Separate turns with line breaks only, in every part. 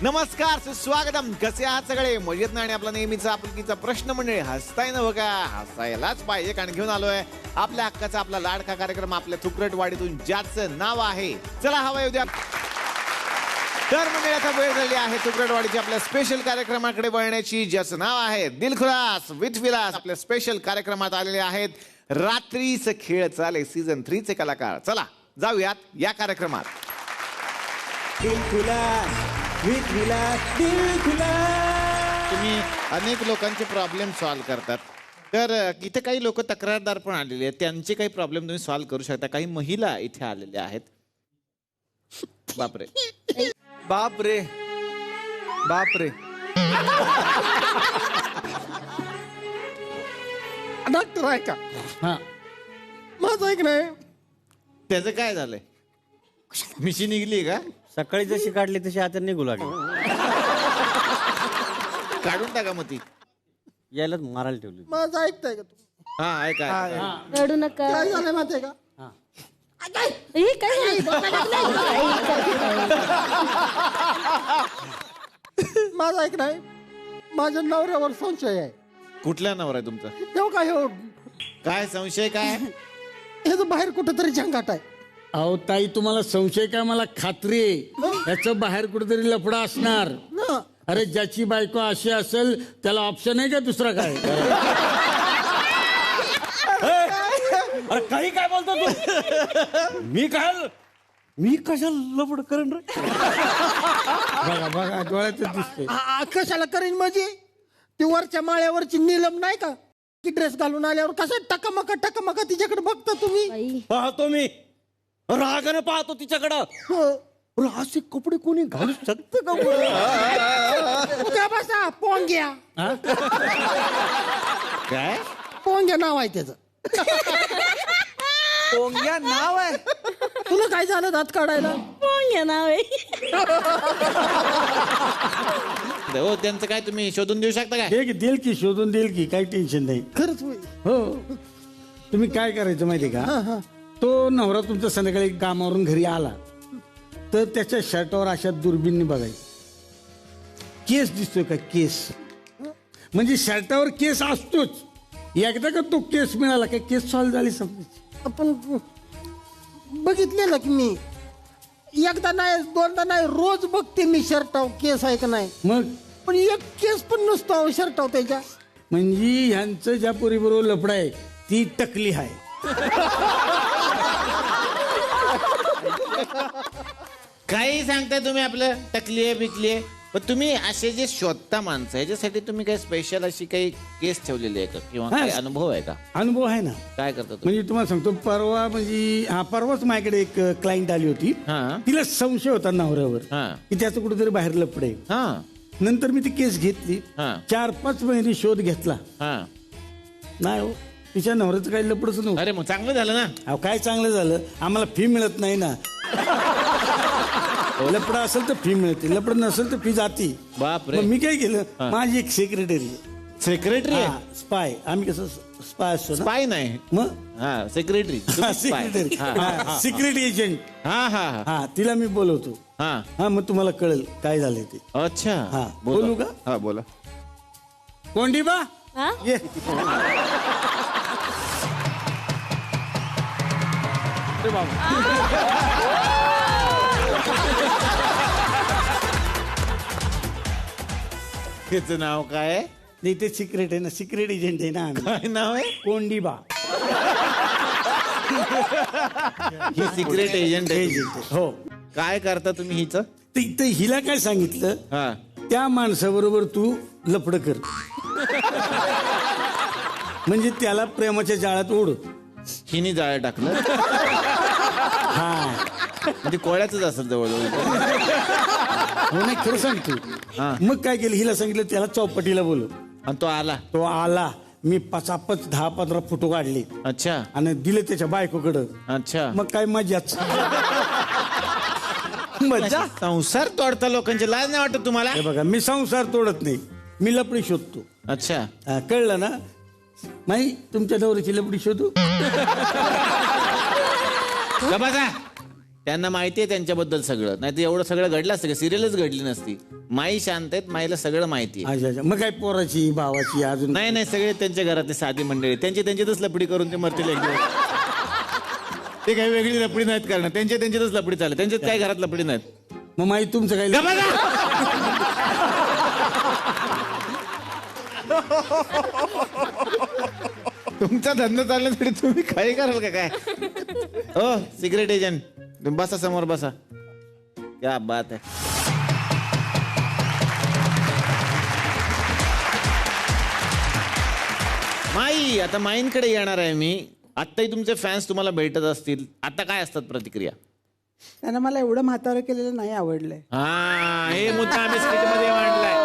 नमस्कार, सुस्वागतम. कसे आहात सगळे? मजेत ना? आणि आपला नेहमीचा आपुलकीचा प्रश्न म्हणजे हसताय ना बघा, हसायलाच पाहिजे. कारण घेऊन आलोय आपल्या हक्काचा आपला लाडका कार्यक्रम आपल्या तुकरटवाडीतून, ज्याचं नाव आहे चला हवा येऊ द्या. तर म्हणजे आता वेळ झाली आहे तुकरटवाडीच्या आपल्या स्पेशल कार्यक्रमाकडे वळण्याची, ज्याचं नाव आहे दिलखुलास विथ विलास. आपल्या स्पेशल कार्यक्रमात आलेले आहेत रात्रीच खेळ चाले सीझन 3 चे कलाकार. चला जाऊयात या कार्यक्रमात. तुम्ही अनेक लोकांचे प्रॉब्लेम सॉल्व्ह करतात, तर इथे काही लोक तक्रारदार पण आलेले आहेत, त्यांचे काही प्रॉब्लेम तुम्ही सॉल्व्ह करू शकता. काही महिला इथे आलेल्या आहेत. बापरे
बापरे बापरे. डॉक्टर आहे का?
हा,
माझं ऐक नाही.
त्याचं काय झालंय? मिशी निघली का?
सकाळी जशी काढली तशी आता निघू लागली.
काढून टाका मग ती.
यायला मारायला ठेवली.
माझं ऐकताय का तू?
हा ऐका.
रडू नका.
काय झालंय माहितीये का?
हे काय
माझं ऐक नाही. माझ्या नवऱ्यावर संशय आहे.
कुठल्या नवरा आहे तुमचा?
तेव्हा काय हो,
काय संशय काय?
हे तर बाहेर कुठेतरी झंगाट आहे.
अहो ताई, तुम्हाला संशय काय? मला खात्री आहे याचं बाहेर कुठेतरी लफडा असणार.
ना
अरे ज्याची बायको अशी असेल त्याला ऑप्शन आहे का दुसरा काय? अरे काही काय बोलतो तू? मी कशाला लफड करेन रे? बघा बघा, डोळ्यात दिसते.
कशाला करीन म्हणजे? ती वरच्या माळ्यावरची नीलम नाही का, ती ड्रेस घालून आल्यावर कसं टकमका तिच्याकडे बघता तुम्ही.
पाहतो मी, रागाने पाहतो तिच्याकडं. अरे असे कपडे कोणी घालू शकतं का?
त्या बसा पोंग्या.
काय
पोंग्या नाव आहे त्याचं.
पोंग्या नाव आहे.
तुला काय झालं दात काढायला?
पोंग्या नाव आहे.
हो, त्यांचं काय तुम्ही शोधून देऊ शकता काय?
हे देईल की, शोधून देईल की, काही टेन्शन नाही.
खरंच होय.
हो, तुम्ही काय करायचं माहिती का? तो नवरा तुमचा संध्याकाळी कामावरून घरी आला तर त्याच्या शर्टावर अशा दुर्बीनने बघायचं. केस दिसतोय का? केस म्हणजे शर्टावर केस असतोच. एकदा का तो केस मिळाला का केस सॉल्व्ह झाली समजायची.
आपण बघितलेलं की मी एकदा नाही दोनदा नाही, रोज बघते मी शर्टाव केस आहे का नाही.
मग
पण एक केस पण नसतो शर्टाव त्याच्या.
म्हणजे ह्यांचं ज्या पोरीबरोबर लफडं आहे ती टकली आहे.
काही सांगताय तुम्ही आपलं टकली आहे बिकली आहे, पण तुम्ही असे जे शोधता माणसं ह्याच्यासाठी तुम्ही काही स्पेशल अशी काही केस ठेवलेली आहे का, किंवा
हा.
काही अनुभव आहे का?
अनुभव आहे ना.
काय करता तुम्ही?
म्हणजे तुम्हाला सांगतो, परवा म्हणजे परवाच माझ्याकडे एक क्लायंट आली होती.
हा
तिला संशय होता नवऱ्यावर
हा
की त्याचं कुठेतरी बाहेर लफडं आहे.
हा
नंतर मी ती केस घेतली.
हा
4-5 महिने शोध घेतला.
हा.
नाही हो, तिच्या नवऱ्याचं काही लफडच नव्हतं.
अरे मग चांगलं झालं ना.
अहो काय चांगलं झालं, आम्हाला फी मिळत नाही ना. लफडं असेल तर फी मिळते, लफडं नसेल तर फी जाती.
बापरे.
मग मी काय केलं, माझी एक सेक्रेटरी
सेक्रेटरी
स्पाय, आम्ही कसं स्पाय असतो ना.
स्पाय नाही,
मग
हा सेक्रेटरी.
Secretary, secret agent.
हा हा हा
हा, तिला मी बोलवतो.
हा.
हा, मग तुम्हाला कळेल काय झालंय ते.
अच्छा.
हा,
बोला.
बोलू का?
हा बोला.
कोंडीबा
हा?
ये.
त्याचं नाव काय आहे?
नाही, ते सिक्रेट आहे ना, सिक्रेट एजंट आहे ना आम्ही.
काय नाव आहे?
कोंडीबा
सिक्रेट एजंट आहे.
एजंट. हो.
काय करता तुम्ही हिचं?
ते हिला काय सांगितलं,
हा
त्या माणसाबरोबर तू लफड कर, म्हणजे त्याला प्रेमाच्या जाळ्यात ओढ.
हिने जाळ्या टाकलं.
हा,
म्हणजे कोळ्याच असेल जवळजवळ.
हो नाही, खरं सांगतो.
हा.
मग काय केलं, हिला सांगितलं त्याला चौपटीला बोलव.
आणि तो आला.
तो आला. मी 10-15 फोटो काढले
अच्छा
आणि दिले त्याच्या बायकोकडं.
अच्छा.
मग काय मजाच.
मजा. संसार तोडता लोकांचे, लाज नाही वाटत तुम्हाला?
हे बघा, मी संसार तोडत नाही, मी लपडी शोधतो.
अच्छा.
कळलं ना? नाही, तुमच्या नवऱ्याची लपडी शोधू.
बघा त्यांना माहिती आहे त्यांच्याबद्दल सगळं, नाही तर एवढं सगळं घडलं असतं का, सिरियलच घडली नसती. माई शांत आहेत, माईला सगळं माहिती आहे.
अच्छा अच्छा. मग काय पोराची भावाची अजून
नाही नाही, सगळे त्यांच्या घरातले साधी मंडळी, त्यांच्यातच लपडी करून ते मरतील एक दिवस. ते काही वेगळी लपडी नाहीत करणार, त्यांच्यातच लपडी चालले, त्यांच्यात काही घरात लपडी नाहीत.
मग माई तुमचं काही
तुमचा धंदा चालण्यासाठी तुम्ही काही कराल का काय? हो सिक्रेट एजंट, तुम्ही बसा समोर बसा. क्या बात आहे. माई, आता माईंकडे येणार आहे मी. आत्ताही तुमचे फॅन्स तुम्हाला भेटत असतील, आता काय असतात प्रतिक्रिया?
त्यांना मला एवढं म्हातारं केलेलं नाही आवडलंय.
हा, हे मुद्दा आम्ही स्क्रिप्टमध्ये मांडलाय.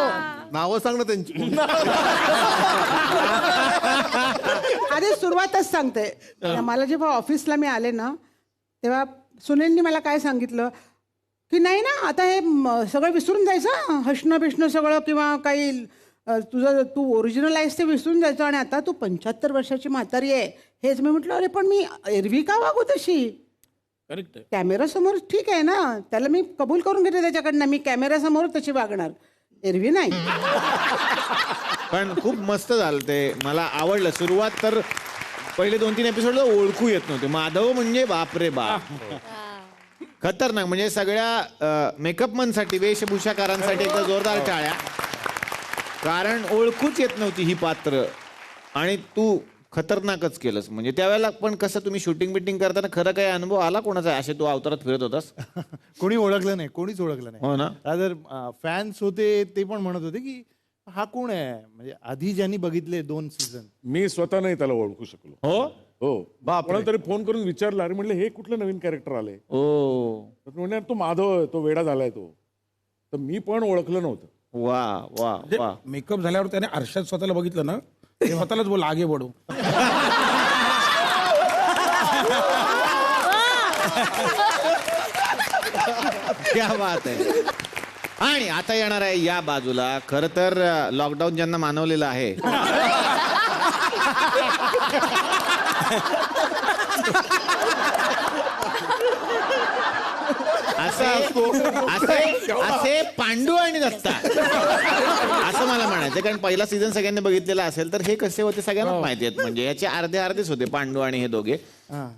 नावं सांग ना त्यांची.
आधी सुरुवातच सांगते. मला जेव्हा ऑफिसला मी आले ना, तेव्हा सुनीलनी मला काय सांगितलं की नाही ना, आता हे सगळं विसरून जायचं, हसणं बिसणं सगळं, किंवा काही तुझं तू ओरिजिनल आहेस ते विसरून जायचं, आणि आता तू 75 वर्षाची म्हातारी आहे. हेच मी म्हटलं, अरे पण मी एरवी का वागू तशी? कॅमेरासमोर ठीक आहे ना, त्याला मी कबूल करून घेते त्याच्याकडनं, मी कॅमेरासमोर तशी वागणार, एरवी नाही.
पण खूप मस्त झालं ते, मला आवडलं. सुरुवात तर पहिले 2-3 एपिसोड ओळखू येत नव्हते. माधव म्हणजे बापरे बाप, खतरनाक. म्हणजे सगळ्या मेकअपमनसाठी, वेशभूषाकारांसाठी एकदा जोरदार टाळ्या, कारण ओळखूच येत नव्हती ही पात्र, आणि तू खतरनाकच केलंस. म्हणजे त्यावेळेला पण कसं तुम्ही शूटिंग बिटिंग करताना खरं काही अनुभव आला कोणाचा, असे तू अवतारात फिरत होतास?
कोणी ओळखलं नाही, कोणीच ओळखलं नाही.
हो ना.
जर फॅन्स होते ते पण म्हणत होते की हा कोण आहे, म्हणजे आधी ज्यांनी बघितले 2 सीझन.
मी स्वतः नाही त्याला ओळखू शकलो.
हो
हो, कोणाला तरी फोन करून विचारलं, अरे म्हटलं हे कुठलं नवीन कॅरेक्टर आलंय?
ओ,
म्हणजे तो माधव आहे, तो वेडा झालाय तो. तर मी पण ओळखलं नव्हतं.
वा वा वा.
मेकअप झाल्यावर त्याने आरशात स्वतःला बघितलं ना, ते स्वतःलाच बोल आगे बढो.
क्या बात आहे. आणि आता येणार आहे या बाजूला, खर तर लॉकडाऊन ज्यांना मानवलेलं आहे, असे पांडू आणि दत्ता, असं मला म्हणायचं. कारण पहिला सीझन सगळ्यांनी बघितलेला असेल तर हे कसे होते सगळ्यांना माहिती आहेत. म्हणजे याचे अर्धेच होते पांडू आणि हे दोघे.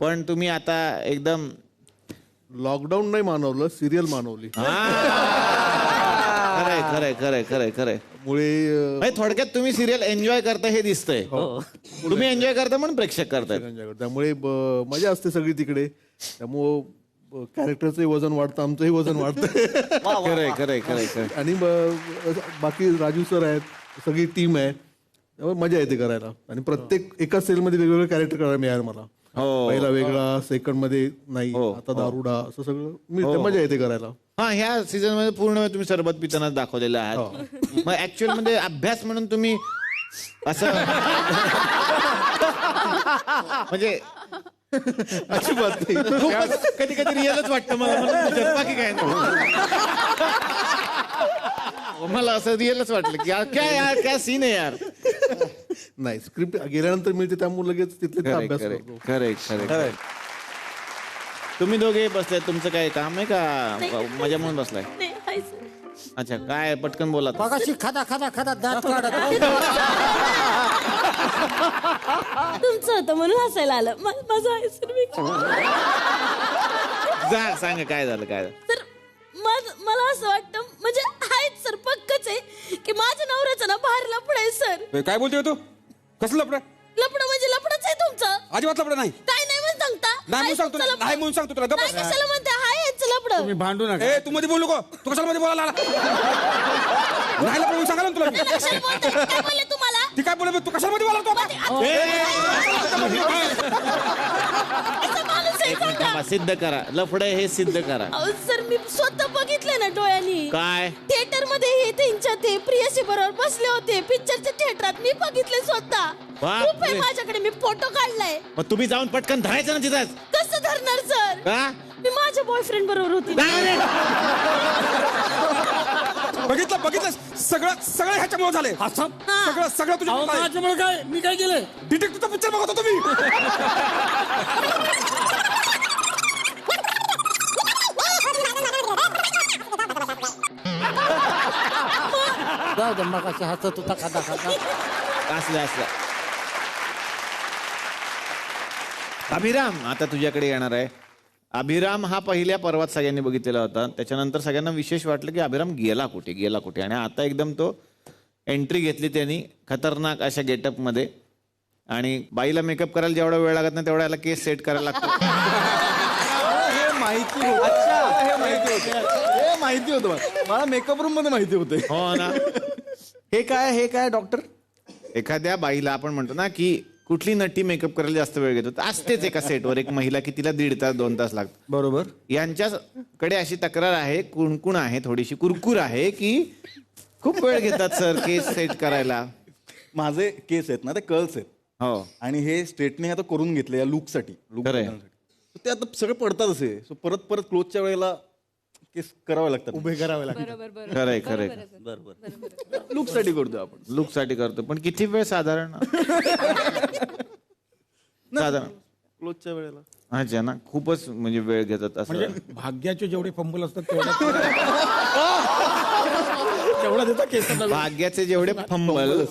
पण तुम्ही आता एकदम
लॉकडाऊन नाही मानवलं, सिरियल मानवली.
खरंय खरंय खरंय खरंय खरंय.
मुळे
थोडक्यात तुम्ही सिरियल एन्जॉय करता हे दिसतंय. तुम्ही एन्जॉय करता म्हणून प्रेक्षक करताय.
त्यामुळे मजा असते सगळी तिकडे. त्यामुळं कॅरेक्टरचंही वजन वाढतं, आमचंही वजन वाढतं.
खरंय खरंय खरंय खरंय.
आणि बाकी राजू सर आहेत, सगळी टीम आहे, त्यामुळे मजा येते करायला. आणि प्रत्येक एका सेलमध्ये वेगवेगळं कॅरेक्टर करायला मिळालं मला. पहिला वेगळा, सेकंड मध्ये नाही, आता दारुडा, असं सगळं मजा येते करायला.
हा, ह्या सीझन मध्ये पूर्ण वेळ तुम्ही सरबत पितानाच दाखवलेलं आहात. मग ऍक्च्युअल मध्ये अभ्यास म्हणून तुम्ही असं म्हणजे
अजिबात नाही.
कधी कधी रिअलच वाटतं मला, बाकी काय नाही. मला असं रिअलच वाटलं की यार काय सीन आहे यार.
नाही, स्क्रिप्ट गेल्यानंतर मिळते त्यामुळे लगेच तिथले अभ्यास करतो.
खरंय खरंय. तुम्ही दोघे बसलाय, तुमचं काय काम आहे का मजा म्हणून बसलाय?
नाही, हाय सर.
अच्छा, काय पटकन बोला.
मगाशी खादा खादा खादा दात काढत
तुमचं होतं म्हणून हसायला आलं. माझं आहे सर.
जा, सांगा काय झालं काय झालं.
सर, मला असं वाटतं, म्हणजे आहेत सर, पक्कच आहे की माझ्या नवऱ्याचं ना बाहेर लपड आहे सर.
काय बोलतोय तू? कसलं लपड?
लपड म्हणजे लपडच आहे तुमचं.
अजिबात लपड नाही.
काय नाही म्हणून सांगता?
नाही म्हणून सांगतो, नाही म्हणून सांगतो तुला.
काय कशाला म्हणते? हाय यांचं लपड.
तुम्ही भांडू नका.
ए, तू मध्ये बोलू नको. तू कशाला मध्ये बोलायला आला? नाही लपड म्हणून सांगायला ना तुला.
कशाला बोलताय? काय बोलले तुम्हाला?
ती काय बोलत, तू कशाला मध्ये बोलायला तू?
असं माणूस आहे सांगा.
थांबा, सिद्ध करा. लफडं हे सिद्ध करा.
अहो सर, मी स्वतः बघितलंय ना डोळ्यांनी.
काय?
थिएटर मध्ये हे त्यांच्या ते प्रियसी बरोबर बसले होते पिक्चरच्या थिएटरात. मी बघितले स्वतः.
बाप
खूप आहे
रे.
माझ्याकडे, मी फोटो काढलाय.
मग तुम्ही जाऊन पटकन धरायचं ना तिथंच.
कसं धरणार सर?
का?
मी माझ्या बॉयफ्रेंड बरोबर होती.
बघितलं सगळं ह्याच्यामुळे झालंय. सगळं तुझ्या
माझ्यामुळे काय? मी काय केलंय?
डिटेक्टिव्हचा पिक्चर बघत होतो मी.
जाऊ दे मग हसत होता खाता खाता.
असलं. अभिराम आता तुझ्याकडे येणार आहे. अभिराम हा पहिल्या पर्वात सगळ्यांनी बघितलेला होता. त्याच्यानंतर सगळ्यांना विशेष वाटलं की अभिराम गेला कुठे आणि आता एकदम तो एंट्री घेतली त्यांनी खतरनाक अशा गेटअपमध्ये. आणि बाईला मेकअप करायला जेवढा वेळ लागत नाही तेवढा याला केस सेट करायला लागतो.
हे माहिती होतं मला मेकअप रूम मध्ये माहिती होते.
हो ना.
हे काय डॉक्टर?
एखाद्या बाईला आपण म्हणतो ना की कुठली नटी मेकअप करायला जास्त वेळ घेतो तर असतेच एका सेटवर एक महिला की तिला 1.5 तास 2 तास लागतात.
बरोबर.
यांच्याकडे अशी तक्रार आहे, कुणकुण आहे, थोडीशी कुरकुर आहे की खूप वेळ घेतात सर केस सेट करायला.
माझे केस आहेत ना ते कर्ल्स आहेत.
हो.
आणि हे स्ट्रेटनिंग आता करून घेतलं या लुकसाठी. ते आता सगळे पडतात असे. सो परत क्लोजच्या वेळेला केस करावे लागतात, उभे करावे लागतात.
खरंय.
बरोबर. लुकसाठी करतो आपण.
लुकसाठी करतो. पण किती वेळ साधारण?
क्लोजच्या वेळेला.
अच्छा ना. खूपच म्हणजे वेळ घेतात असं.
म्हणजे भाग्याचे जेवढे फंबल असतात तेवढा देता केसाला.
भाग्याचे जेवढे फंबल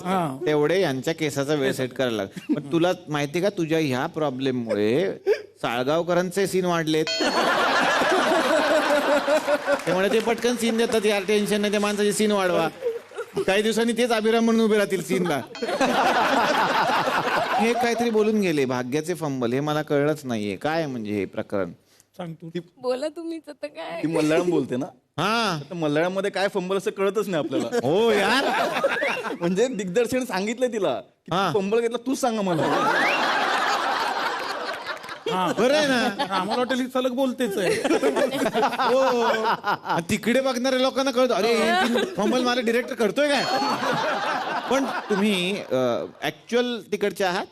तेवढे यांच्या केसाचा वेळ सेट करायला लागतो. पण तुला माहिती का तुझ्या ह्या प्रॉब्लेम मुळे साळगावकरांचे सीन वाढलेत. त्यामुळे ते पटकन सीन देतात. यार टेन्शन नाही, त्या माणसाचे सीन वाढवा. काही दिवसांनी तेच अभिराम म्हणून उभे राहतील सीनला. हे काहीतरी बोलून गेले भाग्याचे फंबल. हे मला कळलंच नाहीये काय म्हणजे हे प्रकरण.
सांगतो
बोला तुम्हीच आता काय.
ती मल्याळम बोलते ना.
हा.
तर मल्याळम मध्ये काय फंबल असं कळतच नाही आपल्याला.
हो यार.
म्हणजे दिग्दर्शन सांगितलंय तिला फंबल घेतला तूच सांगा मला.
बरं आहे ना.
आम्हाला वाटेल सलग बोलतेच आहे.
हो. तिकडे बघणाऱ्या लोकांना कळतं अरे फंबल मला डिरेक्टर करतोय काय. पण तुम्ही ऍक्च्युअल तिकडचे आहात?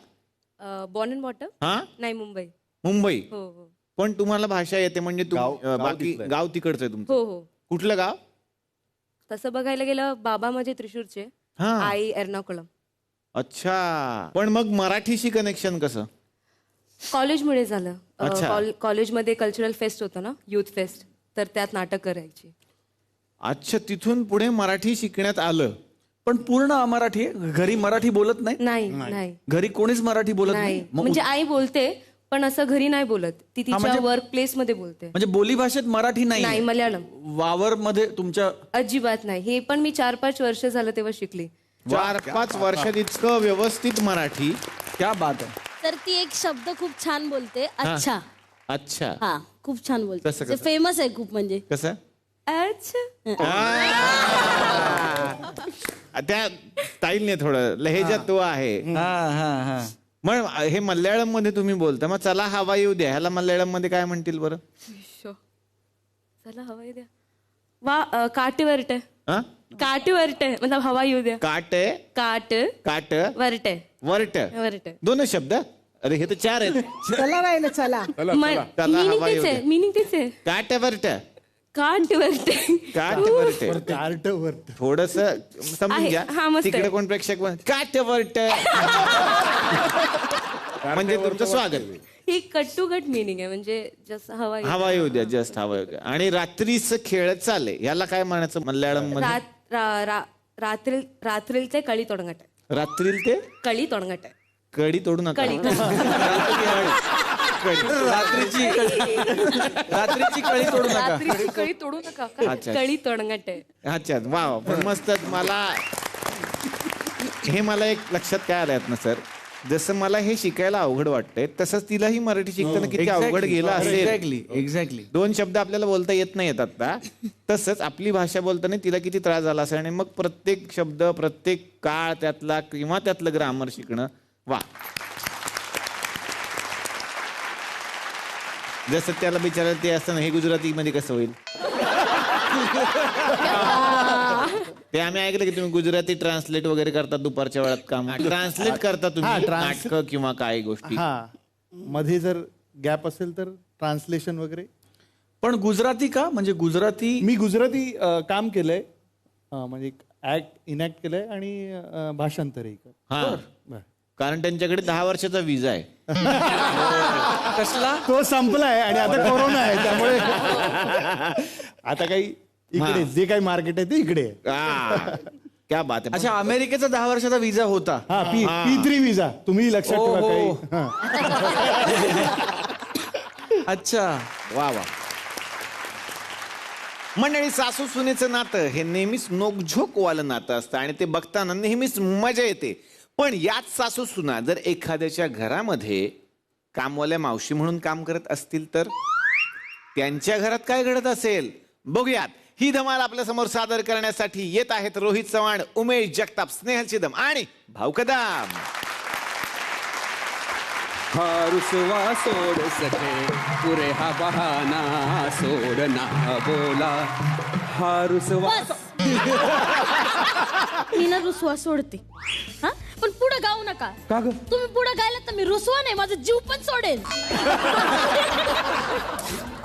Born and bottom.
हा.
नाही मुंबई.
मुंबई.
हो.
पण तुम्हाला भाषा येते म्हणजे बाकी गाव तिकडचं आहे तुमचं?
हो.
कुठलं गाव?
तसं बघायला गेलं बाबा माझे त्रिशूरचे, आई एर्नाकुलम.
अच्छा. पण मग मराठीशी कनेक्शन कसं?
कॉलेजमुळे झालं.
अच्छा.
कॉलेजमध्ये कल्चरल फेस्ट होतं ना, युथ फेस्ट, तर त्यात नाटक करायची.
अच्छा. तिथून पुढे मराठी शिकण्यात आलं.
पण पूर्ण अमराठी घरी मराठी बोलत नाही?
नाही.
घरी कोणीच मराठी बोलत नाही?
म्हणजे आई बोलते पण असं घरी नाही बोलत. ती तिच्या वर्क प्लेस मध्ये बोलते.
म्हणजे बोली भाषेत मराठी नाही?
मल्याळम.
वावर मध्ये तुमच्या
अजिबात नाही. हे पण मी 4-5 वर्ष झालं तेव्हा शिकली.
4-5 वर्षात इतकं व्यवस्थित मराठी.
क्या बात आहे.
तर ती एक शब्द खूप छान बोलते. अच्छा.
अच्छा.
हा खूप छान बोलते.
कसं?
फेमस आहे खूप. म्हणजे
कसं?
अच्छा.
त्या स्टाईलने थोडं लहेजा तो आहे. मग हे मल्याळम मध्ये तुम्ही बोलता. मग चला हवा येऊ द्या ह्याला मल्याळम मध्ये काय म्हणतील बरं?
चला हवा येऊ द्या. वा काट वरटे. काट वरटे मतलब हवा येऊ द्या.
काट काट
वरटे.
वरट दोनच शब्द. अरे हे तर 4 आहेत.
चला राहिलं चला.
मीनिंग तेच आहे.
काट वरट.
काट वरटे.
काट वरट. थोडस समजून घ्या. तिकडे कोण प्रेक्षक काट वरट म्हणजे तुमचं स्वागत.
ही कट टू कट मिनिंग आहे. म्हणजे जस्ट हवा
येऊ द्या. जस्ट हवा येऊ द्या. आणि रात्रीच खेळ चाले याला काय म्हणायचं मल्याळम मध्ये?
रात्रीचे कळी तोडंगट.
रात्रील ते
कळी तोडंगट.
कडी तोडू नका.
रात्रीची कळी तोडू नका.
कळी तोडू नका. कळी तोडंगट.
अच्छा. वा. पण मस्त. मला एक लक्षात काय आलं ना सर, जसं मला हे शिकायला अवघड वाटतंय तसंच तिलाही मराठी शिकताना किती अवघड गेलं असेल.
एक्झॅक्टली.
2 शब्द आपल्याला बोलता येत नाही येतात आता. तसंच आपली भाषा बोलताना तिला किती त्रास झाला असेल. आणि मग प्रत्येक शब्द प्रत्येक काळ त्यातला किंवा त्यातलं ग्रामर शिकणं. वा. जसं त्याला बिचारायला ते असतं ना हे गुजराती मध्ये कसं होईल ते आम्ही ऐकलं की तुम्ही गुजराती ट्रान्सलेट वगैरे करतात दुपारच्या वेळात काम. ट्रान्सलेट करता तुम्ही नाटकं किंवा काही गोष्टी?
मध्ये जर गॅप असेल तर ट्रान्सलेशन वगैरे.
पण गुजराती का? म्हणजे गुजराती
मी गुजराती काम केलंय. म्हणजे इनॅक्ट केलंय आणि भाषांतरही.
कारण त्यांच्याकडे 10 वर्षाचा विजा आहे.
कसला?
तो संपलाय आणि आता कोरोना आहे त्यामुळे आता काही इकडे जे काही मार्केट आहे ते इकडे आहे.
क्या बात आहे.
अच्छा, अमेरिकेचा 10 वर्षाचा विजा होता.
हा P3 विजा तुम्ही लक्षात ठेवा काही. हा.
अच्छा.
वा वा. मंडळी, सासू सुनेचं नातं हे नेहमीच नोकझोकवालं नातं असतं आणि ते बघताना नेहमीच मजा येते. पण याच सासू सुना जर एखाद्याच्या घरामध्ये कामवाल्या मावशी म्हणून काम करत असतील तर त्यांच्या घरात काय घडत असेल बघूयात. ही धमाल आपल्या समोर सादर करण्यासाठी येत आहेत रोहित चव्हाण, उमेश जगताप, स्नेहल चिदम आणि भाऊ कदम.
हा रुसवा सोड सके पुरे हा बहाना सोड ना बोला. हा रुसवा.
मी ना रुसवा सोडते हा, पण पुढे गाऊ नका.
का ग?
तुम्ही पुढे गायला तर मी रुसवा नाही, माझा जीव पण सोडेल.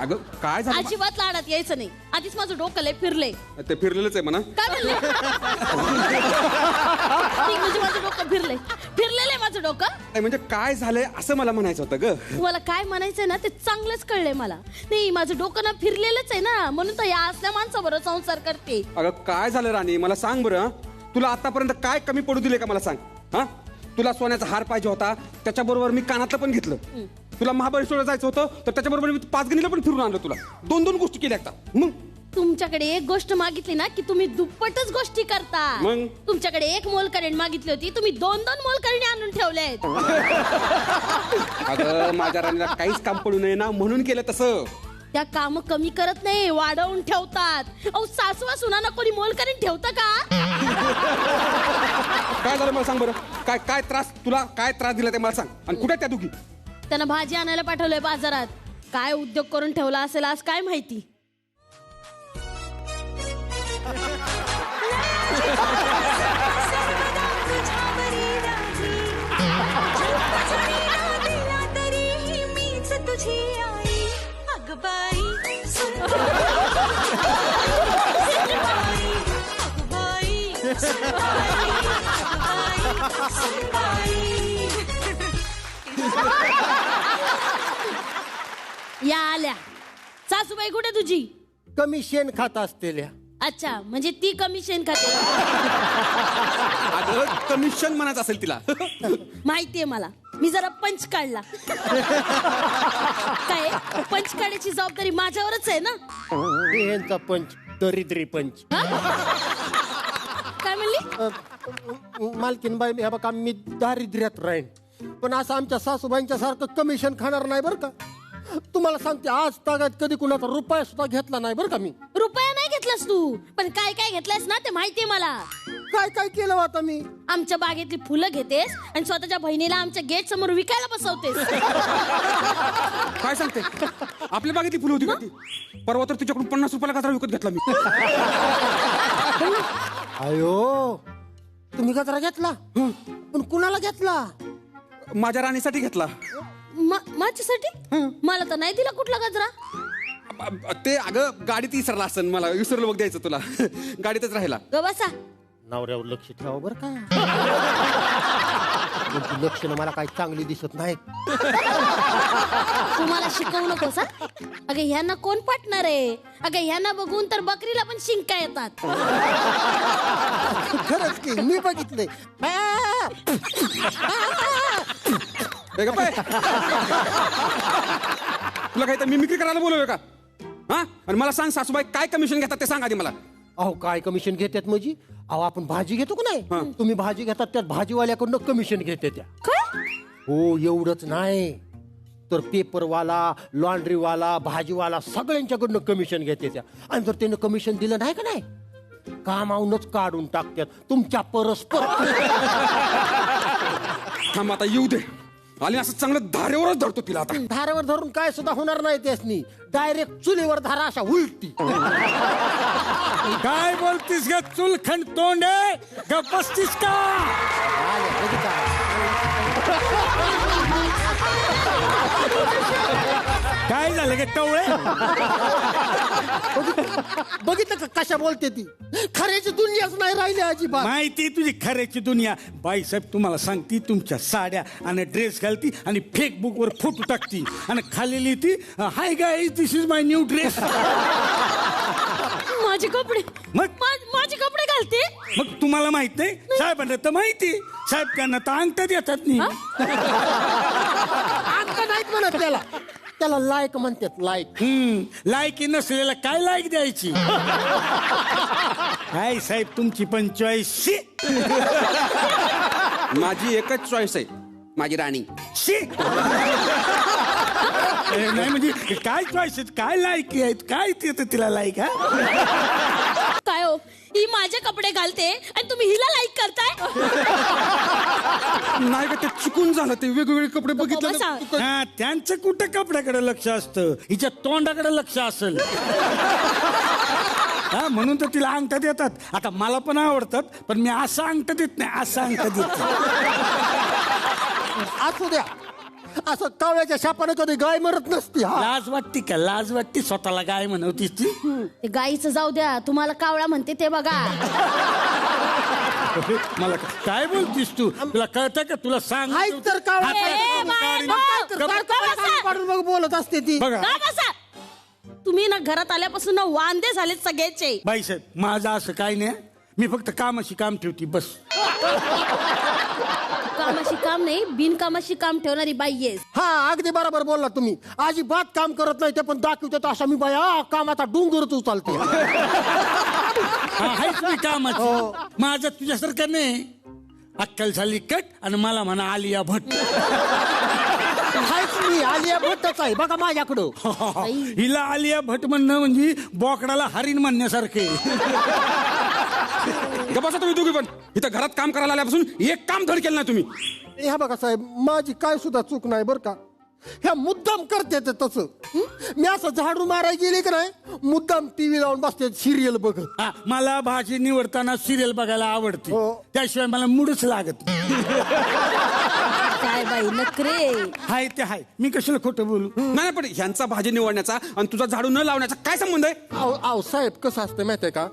अगं काय झालं?
अजिबात लाडात यायचं नाही. आधीच माझं डोकं लय फिरलंय.
ते फिरलेलंच आहे म्हणा.
काय म्हणले? म्हणजे माझं डोकं फिरलंय. फिरलेलं आहे माझं डोकं.
नाही म्हणजे काय झालंय असं मला म्हणायचं होतं ग.
तुम्हाला काय म्हणायचंय ना ते चांगलंच कळलंय मला. नाही, माझं डोकं ना फिरलेलंच आहे ना, म्हणून तर या असल्या माणसाबरोबर संसार करते.
अगं काय झालं राणी, मला सांग बरं. तुला आतापर्यंत काय कमी पडू दिले का मला सांग. हा, तुला सोन्याचा हार पाहिजे होता, त्याच्याबरोबर मी कानातलं पण घेतलं. तुला महाबळेश्वरला जायचं होतं तर त्याच्याबरोबर मी पाचगणीला पण फिरून आणलं. तुला 2-2 गोष्टी केल्या आता. मग
तुमच्याकडे एक गोष्ट मागितली ना की तुम्ही दुप्पटच गोष्टी करता.
मग?
तुमच्याकडे एक मोलकरीण मागितली होती, तुम्ही 2-2 मोलकरीणी आणून ठेवलेत.
अगं माझ्या राणीला काहीच काम पडू नये ना म्हणून केलं तसं.
त्या काम कमी करत नाही, वाढवून ठेवतात. अहो, सासवा सुनाना कोणी मोलकरीण ठेवतं का?
काय झालं मला सांग बरं. काय काय त्रास, तुला काय त्रास दिला ते मला सांग. आणि कुठे त्या दुखी?
त्यांना भाजी आणायला पाठवलंय बाजारात. काय उद्योग करून ठेवला असेल आज काय माहिती. या आल्या. सासूबाई कुठे तुझी?
कमिशन खात असतेल्या.
अच्छा, म्हणजे ती कमिशन खाते.
अगं कमिशन म्हणायचं असेल तिला.
माहितीये मला. मी जरा पंच काढला. काय पंच काढायची जबाबदारी माझ्यावरच आहे ना.
यांचा पंच दरिद्री पंच.
काय म्हणली?
मालकीन बाई, हे बघा मी दारिद्र्यात राहीन, पण असं आमच्या सासूबाईंच्या सारखं कमिशन खाणार नाही बरं का. तुम्हाला सांगते, आज तागात कधी कुणाचा रुपया सुद्धा घेतला नाही बरं का मी.
रुपया नाही घेतलास तू, पण काय काय घेतलास ना ते माहितीये मला.
काय काय केलं आता मी?
आमच्या बागेतली फुलं घेतेस आणि स्वतःच्या बहिणीला आमच्या गेट समोर विकायला बसवतेस.
काय सांगते? आपल्या बागेतली फुलं होती का ती? परवा तर तुझ्याकडून 50 रुपयाला गजरा विकत घेतला मी.
अयो, तुम्ही गजरा घेतला? पण कुणाला घेतला?
माझ्या राणीसाठी घेतला.
माझ्यासाठी? मला तर नाही दिला कुठला गजरा.
ते अगं गाडीत विसरला असेल, मला विसरलं बघ द्यायचं तुला. गाडीतच राहिला.
ग बसा.
नवऱ्यावर लक्ष ठेवा बरं का. लक्षणं मला काही चांगली दिसत नाहीत.
तुम्हाला शिकवू नकोस हा. अगं ह्यांना कोण पाठणार आहे? अगं ह्यांना बघून तर बकरीला पण शिंका येतात.
खरंच की मी बघितलंय.
तुला काही तर मिमिक्री करायला बोलवलं का? हा, आणि मला सांग सासूबाई काय कमिशन घेतात ते सांग आधी मला.
अहो काय कमिशन घेतात म्हणजे? अहो आपण भाजी घेतो का नाही, तुम्ही भाजी घेतात त्यात भाजीवाल्याकडनं कमिशन घेते त्या. हो, एवढंच नाही तर पेपरवाला, लॉन्ड्रीवाला, भाजीवाला सगळ्यांच्याकडनं कमिशन घेते त्या. आणि जर त्यानं कमिशन दिलं नाही का नाही, कामावूनच काढून टाकतात तुमच्या परस्पर.
थांब आता येऊ दे. आणि असं चांगलं धारेवरच धरतो तिला आता.
धारेवर धरून काय सुद्धा होणार नाही त्यासनी. डायरेक्ट चुलीवर धारा अशा उलटी.
काय बोलतीस ग चुलखंड तोंडे? गप्प बसतीस का? काय झालं ग टवळे?
बघितलं का कशा बोलते ती? खऱ्याची दुनियाच नाही राहिली अजिबात.
माहिती तुझी खऱ्याची दुनिया. बाईसाहेब तुम्हाला सांगती, तुमच्या साड्या आणि ड्रेस घालती आणि फेसबुक वर फोटो टाकती आणि खाली लिहिती, hi guys this is my new dress.
माझे कपडे,
मग?
माझे कपडे घालते.
मग तुम्हाला माहित नाही साहेबांना तर माहिती साहेब त्यांना तर अंगठा देतात नाही
अंक नाहीत म्हणत त्याला त्याला लायक म्हणतात लायक
लायकी नसलेला काय लायक द्यायची काय साहेब तुमची पण चॉईस
माझी एकच चॉईस आहे, माझी राणी.
नाही म्हणजे काय चॉईस आहेत, काय लायकी आहेत, काय ते तिला लायक हा
काय हो, ही माझे कपडे घालते आणि तुम्ही हिला लाईक करताय.
नाही का ते चुकून झालं, ते वेगवेगळे कपडे बघितले
बसा.
ना.
हा त्यांचं कुठं कपड्याकडे लक्ष असतं, हिच्या तोंडाकडे लक्ष असेल. हा म्हणून तर तिला अंगठा देतात. आता मला पण आवडतात, पण मी असं अंगठा देत नाही, असं अंगठा देत.
असू द्या, असं कावळ्याच्या शापाने कधी गाय मरत नसती. हा
लाज वाटते का, लाज वाटते स्वतःला गाय म्हणवतीस ती.
ते गाईचं जाऊ द्या, तुम्हाला कावळा म्हणते ते बघा.
मला काय बोलतीस तू, तुला कळतं का, तुला सांग
हाय तर कावळा
ए, बाय,
पाडून मग बोलत असते ती.
बघा
का बसा? तुम्ही ना घरात आल्यापासून ना वांदे झालेत सगळ्याचे.
बाईसाहेब माझं असं काही नाही, मी फक्त कामाशी काम ठेवती बस.
कामाशी काम नाही, बिनकामाशी काम ठेवणारी बाई आहेस.
हा अगदी बरोबर बोलला तुम्ही. अजिबात काम करत नाही ते पण दाखवतात अशा मी बाया कामाचा डोंगर उचलते.
हायच मी कामाची. माझं तुझ्यासारखं नाही, अक्कल झाली कट आणि मला म्हणा आलिया भट्ट.
हायच मी आलिया भट्टच आहे बघा माझ्याकडं.
हिला आलिया भट्ट म्हणणं म्हणजे बोकडाला हरिण म्हणण्यासारखे.
गप्पा तुम्ही दोघी पण इथं घरात काम करायला आल्यापासून एक काम धड केलं नाही तुम्ही.
ह्या बघा साहेब, माझी काय सुद्धा चूक नाही बरं का. ह्या मुद्दाम करते ते तसं. मी असं झाडू मारायला गेले की नाही, मुद्दाम टीव्ही लावून बसते सिरियल बघत.
हा, मला भाजी निवडताना सिरियल बघायला आवडते, त्याशिवाय मला मूडच लागत नाही.
काय बाई नखरे.
हाय ते हाय, मी कशाला खोटं बोलू.
नाही पण ह्यांचा भाजी निवडण्याचा आणि तुझा झाडू न लावण्याचा काय संबंध आहे.
अहो साहेब कसं असतं माहितीये का,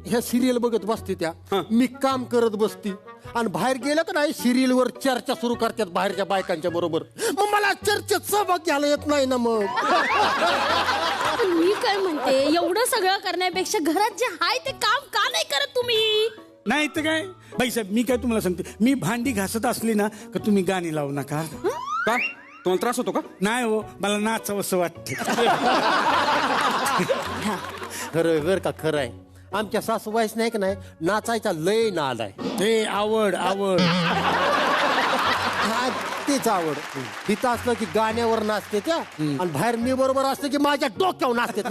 ह्या सिरियल बघत बसते त्या, मी काम करत बसती आणि बाहेर गेलं का नाही सिरियलवर चर्चा सुरू करतात बाहेरच्या बायकांच्या बरोबर. मग मला चर्चेत सहभाग घ्यायला येत नाही ना. मग
मी काय म्हणते, एवढं सगळं करण्यापेक्षा घरात जे हाय ते काम का नाही करत तुम्ही.
नाही तर काय बाईसाहेब, मी काय तुम्हाला सांगते, मी भांडी घासत असली ना का तुम्ही गाणी लावू नका.
का तुम्हाला त्रास होतो का.
नाही हो, मला नाचावंसं वाटतं.
खरं बर का, खरं आहे. आमच्या सासूबाईच नाही का नाही, नाचायचा लय नाद आहे.
ते आवड आवड
हा, तेच आवड. तिथं असलं की गाण्यावर नाचते त्या आणि बाहेर मी बरोबर असतं की माझ्या डोक्यावर नाचते.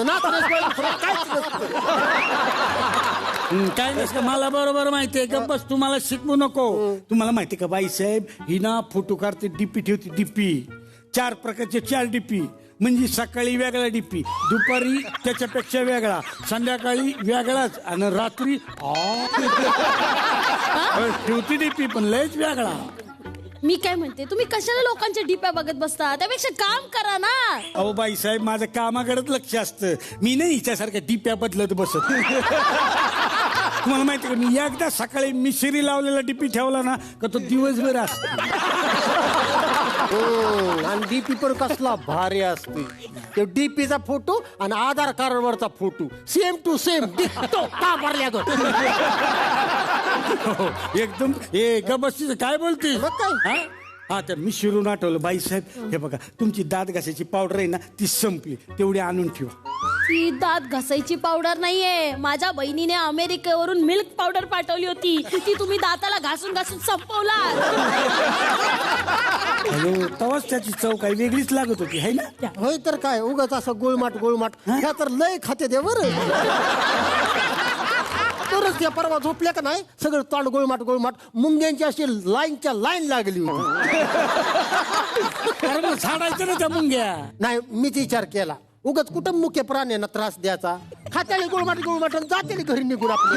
काय नसतं, मला बरोबर माहितीये का. बस तुम्हाला शिकवू नको. तुम्हाला माहिती का बाईसाहेब, ही ना फोटो काढते, डीपी ठेवते. डीपी 4 प्रकारचे 4 डीपी. म्हणजे सकाळी वेगळा डीपी, दुपारी त्याच्यापेक्षा वेगळा, संध्याकाळी वेगळाच आणि रात्री ठेवती डीपी पण लयच वेगळा.
मी काय म्हणते, तुम्ही कशाला लोकांच्या डिप्या बघत बसता, त्यापेक्षा काम करा ना.
अहो बाईसाहेब, माझं कामाकडेच लक्ष असतं. मी नाही हिच्यासारख्या डिप्या बदलत बसत. तुम्हाला माहिती का, मी एकदा सकाळी मिश्री लावलेला डीपी ठेवला ना का तो दिवसभर असतो.
आणि डीपी पण कसला भारी असते. ते डीपीचा फोटो आणि आधार कार्डवरचा फोटो सेम टू सेम दिसतो का भरल्या गं.
एकदम गबस्तीचं काय बोलते. हा तर मी शिरून आठवलं बाईसाहेब, हे बघा तुमची दात घासायची पावडर आहे ना ती संपली, तेवढी आणून ठेवा.
ती दात घासायची पावडर नाहीये, माझ्या बहिणीने अमेरिकेवरून मिल्क पावडर पाठवली होती, ती तुम्ही दाताला घासून घासून संपवला.
हॅलो, तवाच त्याची चव काही वेगळीच लागत होती है ना.
होय तर काय, उगाच असं गोळमाट गोळमाट ह्या तर लय खाते दे बरं. तरच त्या परवा झोपल्या का नाही, सगळं तोंड गोळमाट गोळमाट, मुंग्यांची अशी लाईनच्या लाईन लागली होती.
झाडायचं ना त्या मुंग्या.
नाही मीच विचार केला, उगाच कुठं मुख्य प्राण्यांना त्रास द्यायचा. खात्याने गुळमाट गुळमाट जाते घरी निघून आपली.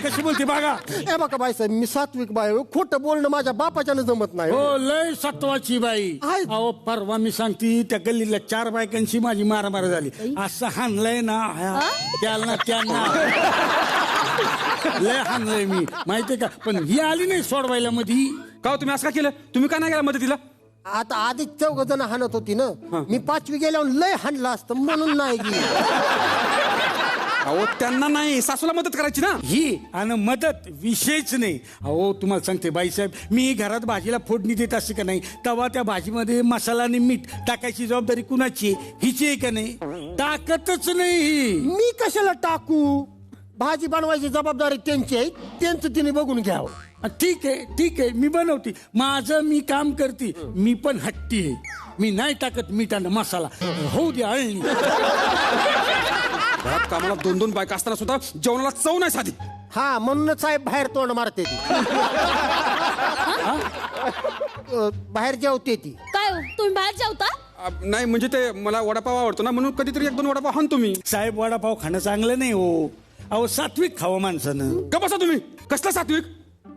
कशी बोलते बघा.
हे बघा बाईसाहेब, मी सात्विक बाई, खोटं बोलणं माझ्या बापाच्यानं जमत नाही.
हो लय सत्वाची बाई. अहो परवा मी सांगते, त्या गल्लीतल्या 4 बायकांची माझी मारामार झाली. असं हाणलंय ना त्यांना लय हाणलंय मी, माहितीये का. पण ही आली नाही सोडवायला मध्ये.
का तुम्ही असं का केलं, तुम्ही का नाही गेला मदतीला.
आता आधीच 4 जण हाणत होती ना, मी 5वी गेल्यावर लय हाणला असतं म्हणून नाही गेली.
अहो त्यांना नाही, सासूला मदत करायची ना.
ही आणि मदत विषयच नाही. अहो तुम्हाला सांगते बाईसाहेब, मी घरात भाजीला फोडणी देत असते का नाही, तेव्हा त्या भाजीमध्ये मसाला आणि मीठ टाकायची जबाबदारी कुणाची आहे? हिची आहे का नाही? टाकतच नाही.
मी कशाला टाकू? भाजी बनवायची जबाबदारी त्यांची आहे, त्यांचं तिने बघून घ्यावं.
ठीक आहे मी बनवते, माझं मी काम करते. मी पण हट्टी आहे, मी नाही टाकत मीठ आणि मसाला. होऊ दे अळणी.
घरात कामाला 2-2 बायका असताना सुद्धा जेवणाला चव नाही साधी.
हा म्हणूनच साहेब बाहेर तोंड मारते ती. बाहेर जेवते ती.
काय हो, तुम्ही बाहेर जेवता?
नाही म्हणजे ते मला वडापाव आवडतो ना, म्हणून कधीतरी 1-2 वडापाव हाण तुम्ही.
साहेब वडापाव खाणं चांगलं नाही हो. अहो सात्विक खावं माणसानं.
का बसा तुम्ही, कसला सात्विक?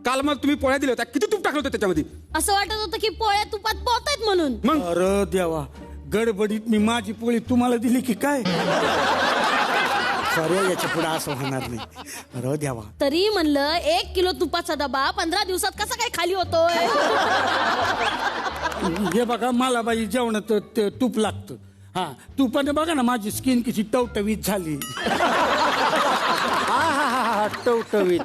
काल मग तुम्ही पोळ्या दिल्या होत्या, किती तूप टाकलं होतं त्याच्यामध्ये?
असं वाटत होतं की पोळ्या तुपात पोहतायत म्हणून.
मग
अरे देवा, गडबडीत मी माझी पोळी तुम्हाला दिली की काय? सॉरी, याच्या पुढे असं होणार नाही. अरे देवा.
तरी म्हणलं 1 किलो तुपाचा डबा 15 दिवसात कसा काय खाली होतोय?
हे बघा, मला बाई जेवणात ते तूप लागतं. हा, तुपाने बघा ना माझी स्किन किती टवटवीत झाली.
हा टवटवीत.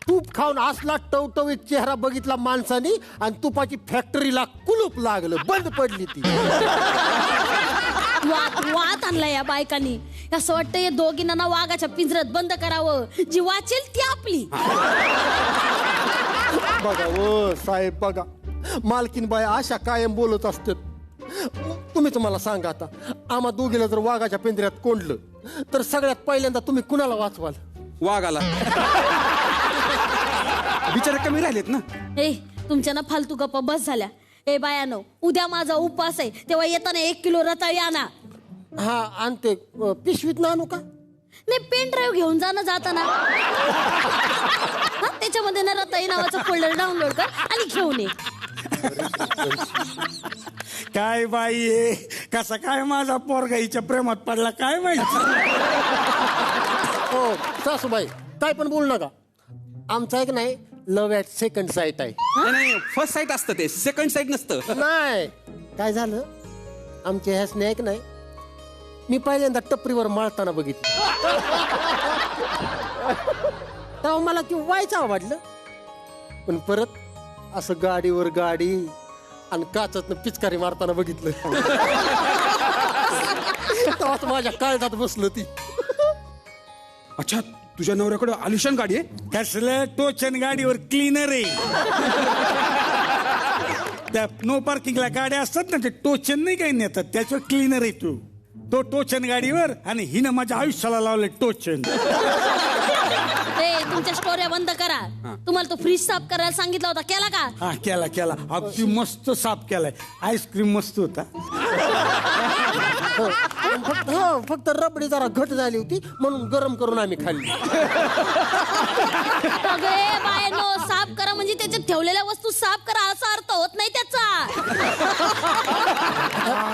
तूप खाऊन असला टवटवीत चेहरा बघितला माणसानी आणि तुपाची फॅक्टरीला कुलूप लागलं, बंद पडली ती.
वात आणला या बायकांनी. असं वाटतं या दोघींना ना वाघाच्या पिंजऱ्यात बंद करावं, जी वाचेल ती आपली.
बघा ओ साहेब, बघा मालकीन बाई अशा कायम बोलत असतात. तुम्हीच मला सांगा, आता आम्हा दोघीला जर वाघाच्या पिंजऱ्यात कोंडलं तर सगळ्यात पहिल्यांदा तुम्ही कुणाला वाचवाल?
वाघाला. बिचारे कमी राहिलेत ना.
ए तुमच्या ना फालतू गप्पा बस झाल्या. ए बायानो, उद्या माझा उपवास आहे, तेव्हा येताना 1 किलो रताळी आणा.
हा आणते. पिशवीत ना आणू का?
नाही, पेन ड्राईव्ह घेऊन जा ना जाताना. त्याच्यामध्ये ना रताळी नावाचं फोल्डर डाउनलोड कर आणि घेऊन ये.
काय बाई आहे, कसा काय माझा पोरगा हिच्या प्रेमात पडला काय माहिती.
हो सासूबाई, काय पण बोलू नका. आमचा एक नाही, लव्ह ॲट सेकंड साईट आहे.
नाही, फर्स्ट साईट असतं ते, सेकंड साईट नसतं.
नाही, काय झालं, आमच्या ह्या स्नॅक नाही, मी पहिल्यांदा टपरीवर माळताना बघितलं. तेव्हा मला ती व्हायचं आवडलं, पण परत असं गाडीवर गाडी आणि काचातनं पिचकारी मारताना बघितलं. तेव्हाच माझ्या काळजात बसलं ती.
अच्छा, तुझ्या नवऱ्याकडे आलिशान गाडी आहे?
कसलं टोचन गाडीवर क्लीनर आहे. त्या नो पार्किंगला गाड्या असतात ना, ते टोचन नाही काही नेतात, त्याच्यावर क्लीनर आहे. तो टोचन गाडीवर आणि हिनं माझ्या आयुष्याला लावलं टोचन.
तुमच्या स्टोऱ्या बंद करा. तुम्हाला तो फ्रीज साफ करायला सांगितला होता, केला का?
हा केला, अगदी मस्त साफ केलाय. आईस्क्रीम मस्त होता.
फक्त रबडी जरा घट झाली होती म्हणून गरम करून आम्ही खाल्ली.
बायनो, साफ करा म्हणजे त्याच्यात ठेवलेल्या वस्तू साफ करा असा अर्थ होत नाही त्याचा.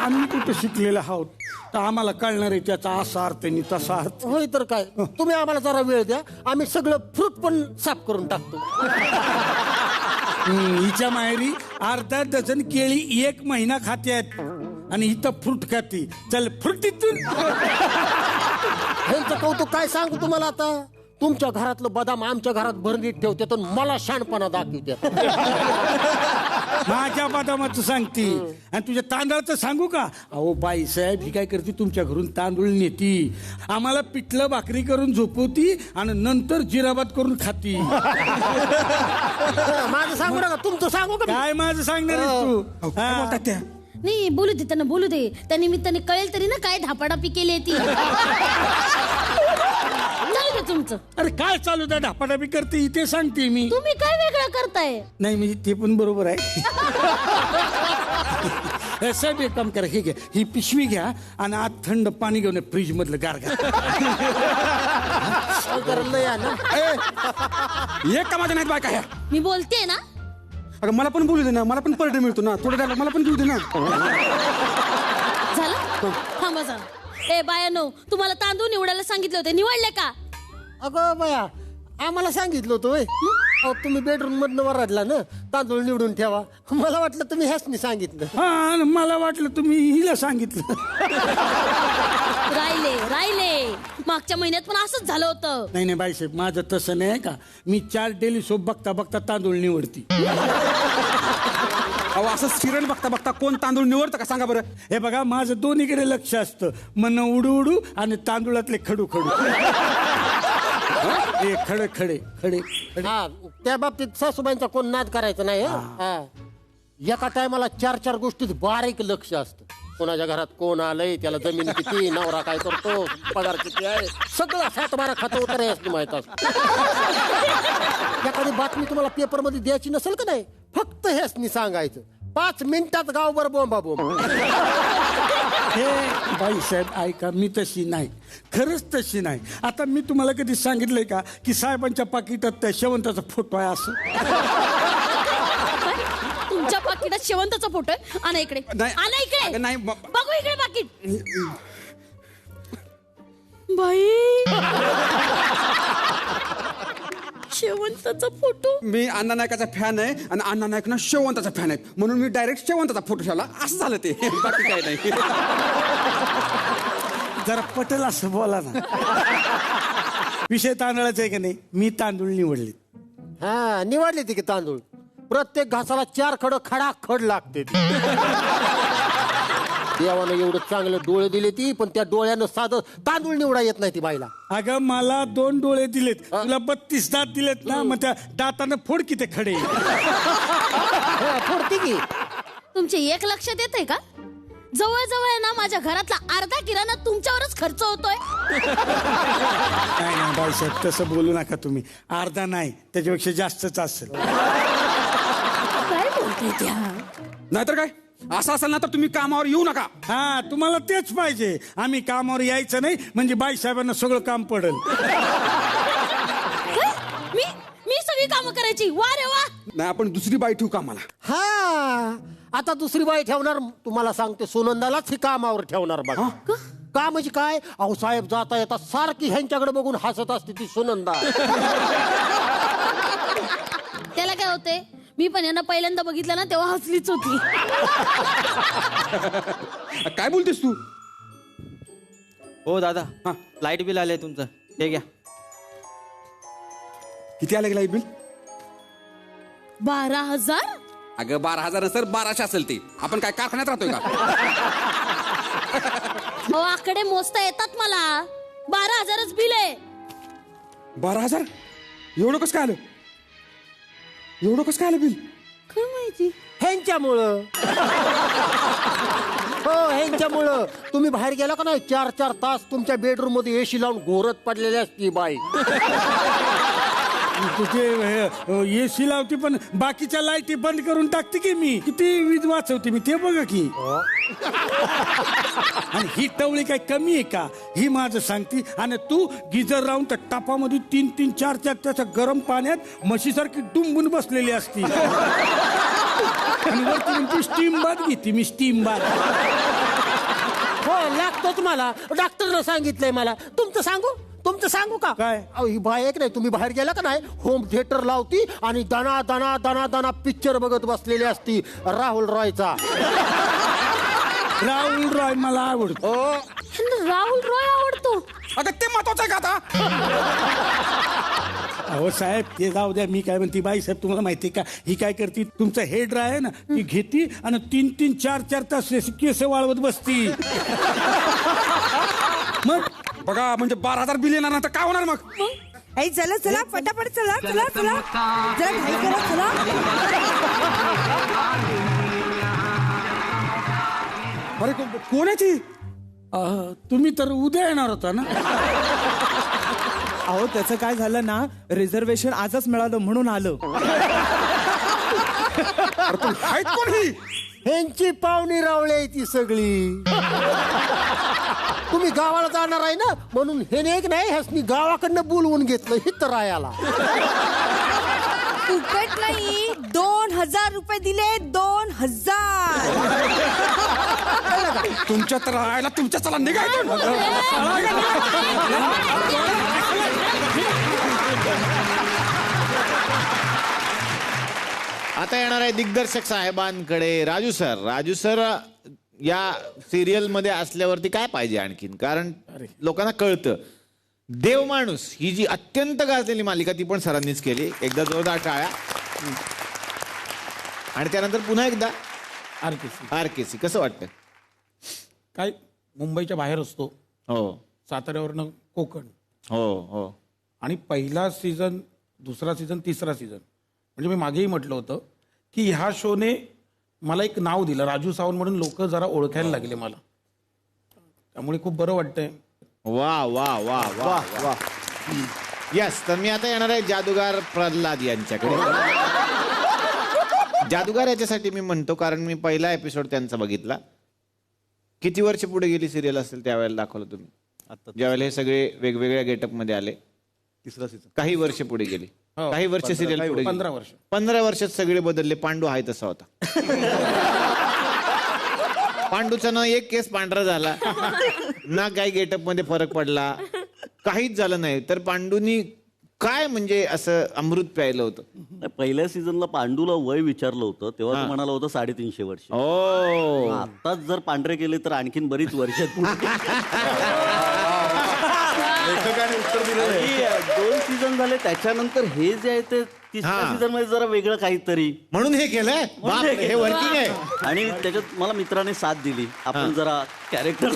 आम्ही कुठं शिकलेला आहोत तर आम्हाला कळणार आहे त्याचा असा अर्थ आणि तसा अर्थ.
होय तर काय, तुम्ही आम्हाला जरा वेळ द्या, आम्ही सगळं फ्रूट पण साफ करून टाकतो.
हिच्या माहेरी अर्धा डझन केळी 1 महिना खात्यात आणि इथं फ्रूट खाती. चल फ्रूटीतून.
ह्यांचं कौतुक काय सांगू तुम्हाला आता. तुमच्या घरातलं बदाम आमच्या घरात भरणीत ठेवतात आणि मला शानपणा दाखवतात.
माझ्या बदामाचं सांगते आणि तुझ्या तांदळाचं सांगू का? अहो बाई साहेब, ही काय करते, तुमच्या घरून तांदूळ नेती, आम्हाला पिठलं भाकरी करून झोपवती आणि नंतर जिराबात करून खाती.
माझं सांगू नका, तुमचं सांगू का?
काय माझं सांगणार आहेस तू? त्या
नाही, बोलू दे त्यांना, बोलू दे. त्या निमित्ताने कळेल तरी ना काय धापाडापी केली ती. तुमचं
अरे काय चालू त्या ढापाढापी करते इथे सांगते मी.
तुम्ही काय वेगळं करताय?
नाही म्हणजे ते पण बरोबर आहे. साहेब एक काम करा, हे घ्या, ही पिशवी घ्या आणि आत थंड पाणी घेऊन फ्रीज मधलं गार घ्या.
एक कामाच्या नाहीत बायका ह्या.
मी बोलते ना.
अगं मला पण बोलू दे ना, मला पण पर डे मिळतो ना, थोडं द्यायला मला पण घेऊ दे ना.
झालं, थांबा जा. ए बायानो, तुम्हाला तांदूळ निवडायला सांगितले होते, निवडले का?
अगं बाया, आम्हाला सांगितलं होतं होय. अहो तुम्ही बेडरूम मधनं वरडला ना, तांदूळ निवडून ठेवा. मला वाटलं तुम्ही ह्याचनी सांगितलं.
हा, मला वाटलं तुम्ही हिला सांगितलं.
राहिले मागच्या महिन्यात पण असंच झालं होतं.
नाही नाही बाईसाहेब, माझं तसं नाही का. मी 4 डेली सोप बघता बघता तांदूळ निवडती.
अहो असं सिरियल बघता बघता कोण तांदूळ निवडतं का सांगा बरं.
हे बघा, माझं दोन्हीकडे लक्ष असतं. मन उडू उडू आणि तांदूळातले खडू खडू. हे खडे खडे खडे खडे.
हा, त्या बाबतीत सासूबाईंचा कोण नाद करायचा नाही. हा. एका टायमाला 4 गोष्टीत बारीक लक्ष असतं. कोणाच्या घरात कोण आलंय, त्याला जमीन किती, नवरा काय करतो, पगार किती आहे, सगळं 7-12 खातं उतर असते माहित असतं. एखादी बातमी तुम्हाला पेपर मध्ये द्यायची नसेल का नाही, फक्त हेच सांगायचं, 5 मिनिटात गावभर बोंबा बोंब.
हे बाईसाहेब ऐका, मी तशी नाही, खरंच तशी नाही. आता मी तुम्हाला कधी सांगितलंय का की साहेबांच्या पाकिटात त्या शेवंताचा फोटो आहे असं?
तुमच्या पाकिटात शेवंताचा फोटो आहे? आणा इकडे,
नाही.
आणा इकडे.
अगं नाही,
बघू इकडे पाकिट. बाई, शेवंताचा फोटो.
मी अण्णा नायकाचा फॅन आहे आणि अण्णा नायक ना शेवंताचा फॅन आहे, म्हणून मी डायरेक्ट शेवंताचा फोटो ठेवला. असं झालं ते, बाकी काय नाही.
जरा पटेल असं बोला ना. विषय तांदळाचा आहे का नाही, मी तांदूळ निवडले.
हा, निवडली ती की तांदूळ. प्रत्येक घासाला 4 खडं खडाखड लागते. देवानं एवढं चांगले डोळे दिले ती, पण त्या डोळ्यानं साधं तांदूळ निवडा येत नाही ती बाईला.
अगं मला 2 डोळे दिलेत, तुला 32 दात दिलेत ना, मग त्या दातानं फोड की ते खडे.
फोडती की.
तुमचे एक लक्षात येते का? जवळ आहे ना, माझ्या घरातला अर्धा किराणा तुमच्यावरच खर्च होतोय.
नाही नाही बाईसाहेब, तसं बोलू नका तुम्ही. अर्धा नाही, त्याच्यापेक्षा जास्तच असेल.
काय बोलते त्या?
नाहीतर काय, असं असेल ना तर तुम्ही कामावर येऊ नका.
हा, तुम्हाला तेच पाहिजे. आम्ही कामावर यायचं नाही म्हणजे बाईसाहेबांना सगळं काम पडेल.
मी सगळी कामं करायची. वा रे वा.
नाही, आपण दुसरी बाई ठेवू कामाला.
हा, आता दुसरी बाई ठेवणार. तुम्हाला सांगते, सुनंदालाच ही कामावर ठेवणार बघा. का म्हणजे काय, अहो साहेब जाता येता सारखी ह्यांच्याकडे बघून हसत असते ती सुनंदा.
त्याला काय होते, मी पण यांना पहिल्यांदा बघितलं ना तेव्हा हसलीच होती.
काय बोलतेस तू?
हो दादा,
हा.
लाईट बिल आलंय तुमचं, हे घ्या.
किती आले लाईट बिल?
12,000.
अगं 12,000 सर, 1200 असेल ते. आपण काय कारखान्यात राहतोय का?
अहो, आकडे मोजता येतात मला. 12,000च बिल आहे.
12,000? एवढं कसं काय आलं? एवढं कसं काय आलं बिल?
काय माहिती.
ह्यांच्यामुळं. हो, ह्यांच्यामुळं. तुम्ही बाहेर गेला का नाही, 4 तास तुमच्या बेडरूम मध्ये एसी लावून घोरत पडलेली असती बाई.
तुझे एसी लावते पण बाकीच्या लाईटी बंद करून टाकते की मी. किती वीज वाचवते मी ते बघा की. आणि ही टवळी काय कमी आहे का, ही माझं सांगते. आणि तू गिजर राहून त्या टापामध्ये 3-3, 4-4 त्याच्या गरम पाण्यात म्हशीसारखी डुंबून बसलेली असती. आणि वरती म्हणते स्टीम बाथ घेते मी, स्टीम बाथ.
हो, लागतोच मला. डॉक्टरनं सांगितलंय मला. तुमचं सांगू का?
काय?
अहो, ही बाई एक नाही, तुम्ही बाहेर गेला का नाही, होम थिएटर लावती आणि दना दना दना दना पिक्चर बघत बसलेली असती राहुल रॉयचा.
राहुल रॉय मला आवडतो.
राहुल रॉय आवडतो?
अगं ते महत्वाचं आहे का आता?
अहो साहेब, ते जाऊ द्या. मी काय म्हणते बाईसाहेब, तुम्हाला माहिती का ही काय करते, तुमचा हेअर ड्राय आहे ना, ती घेती आणि 3-3, 4-4 तास केस वाळवत बसती. मग
बघा, म्हणजे 12,000 बिल येणार ना तर काय होणार मग?
चला चला पटापट चला चला चला जरा घाई करा चला.
अरे कोण आहे ती?
तुम्ही तर उद्या येणार होता ना.
अहो, त्याचं काय झालं ना, रिझर्वेशन आजच मिळालं म्हणून आलं.
कोण ही?
ह्यांची पाहुणी रावळी आहे ती सगळी. तुम्ही गावाला जाणार आहे ना, म्हणून हे एक नाही, ह्यासनी गावाकडनं बोलवून घेतलं हित रायाला.
फुकट नाही, 2,000 रुपये दिले. 2,000.
तुमच्या तर राहायला तुमच्या चला निघायचं.
आता येणार आहे दिग्दर्शक साहेबांकडे. राजू सर, या सिरियल मध्ये असल्यावरती काय पाहिजे आणखीन, कारण लोकांना कळतं. देव माणूस ही जी अत्यंत गाजलेली मालिका ती पण सरांनीच केली, एकदा जोरदार टाळ्या. आणि त्यानंतर पुन्हा एकदा आरकेसी. कसं वाटतं?
काय मुंबईच्या बाहेर असतो,
हो,
साताऱ्यावरनं कोकण,
हो,
आणि पहिला सीझन, दुसरा सीझन, तिसरा सीझन, म्हणजे मी मागेही म्हटलं होतं की ह्या शोने मला एक नाव दिलं, राजू सावंत म्हणून लोक जरा ओळखायला लागले मला, त्यामुळे खूप बरं वाटतंय.
वा वा वा वा वा. यस, तर मी आता येणार आहे जादूगार प्रल्हाद यांच्याकडे. जादूगार याच्यासाठी मी म्हणतो कारण मी पहिला एपिसोड त्यांचा बघितला. किती वर्ष पुढे गेली सिरियल असेल त्यावेळेला दाखवलं तुम्ही, ज्यावेळेला हे सगळे वेगवेगळ्या गेटअप मध्ये आले?
तिसरा सीझन.
काही वर्ष पुढे गेली, काही वर्ष सिरियल पुढे गेली.
15 वर्ष.
15 वर्षात सगळे बदलले. पांडू आहे तसा होता. पांडूचा ना एक केस पांढरा झाला ना, काही गेटअप मध्ये फरक पडला, काहीच झालं नाही. तर पांडूनी काय म्हणजे असं अमृत प्यायलं होतं?
पहिल्या सीझनला पांडूला वय विचारलं होतं तेव्हा तो म्हणाला होतं 350 वर्ष.
ओ,
आताच जर पांढरे केले तर आणखीन बरीच वर्ष.
उत्तर दिलं.
2 सीझन झाले त्याच्यानंतर हे जे आहे ते तिसऱ्या सीझन मध्ये जरा वेगळं काहीतरी
म्हणून हे केलंय. हे वर्किंग आहे.
आणि त्याच्यात मला मित्राने साथ दिली, आपण जरा कॅरेक्टर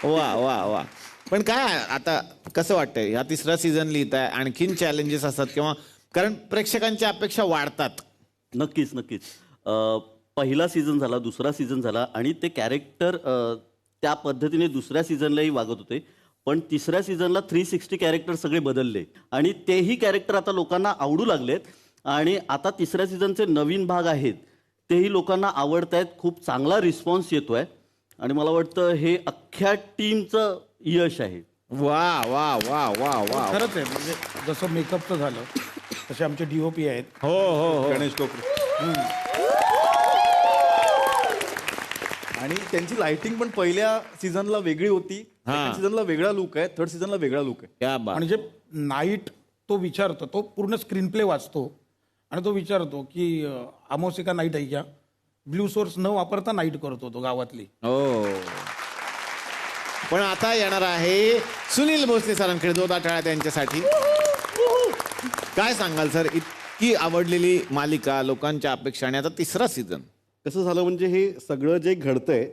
वा वा वा. पण काय आता कसं वाटतंय ह्या तिसरा सीझन लिहिताय, आणखीन चॅलेंजेस असतात किंवा, कारण प्रेक्षकांच्या अपेक्षा वाढतात?
नक्कीच नक्कीच. पहिला सीझन झाला, दुसरा सीझन झाला आणि ते कॅरेक्टर त्या पद्धतीने दुसऱ्या सीझनलाही वागत होते, पण तिसऱ्या सीझनला 360 कॅरेक्टर सगळे बदलले आणि तेही कॅरेक्टर आता लोकांना आवडू लागलेत. आणि आता तिसऱ्या सीझनचे नवीन भाग आहेत तेही लोकांना आवडत आहेत, खूप चांगला रिस्पॉन्स येतोय आणि मला वाटतं हे अख्ख्या टीमचं यश आहे.
वा वा वा वा वा.
खरंच आहे, म्हणजे जसं मेकअपचं झालं तसे आमचे DOP आहेत.
हो हो,
गणेश टोपरे. आणि त्यांची लाइटिंग पण पहिल्या सीझनला वेगळी होती, सेकंड सीझनला वेगळा लुक आहे, थर्ड सीझनला वेगळा लुक आहे.
आणि जे नाईट तो विचारतो, तो पूर्ण स्क्रीन प्ले वाचतो आणि तो विचारतो की अमावस्या नाईट आहे का, ब्ल्यू सोर्स न वापरता नाईट करतो तो गावातली.
हो. पण आता येणार आहे सुनील भोसले सरांकडे, जोरदार टाळ्या त्यांच्यासाठी. काय सांगाल सर, इतकी आवडलेली मालिका, लोकांच्या अपेक्षा आणि आता तिसरा सीझन.
कसं झालं म्हणजे हे सगळं जे घडतंय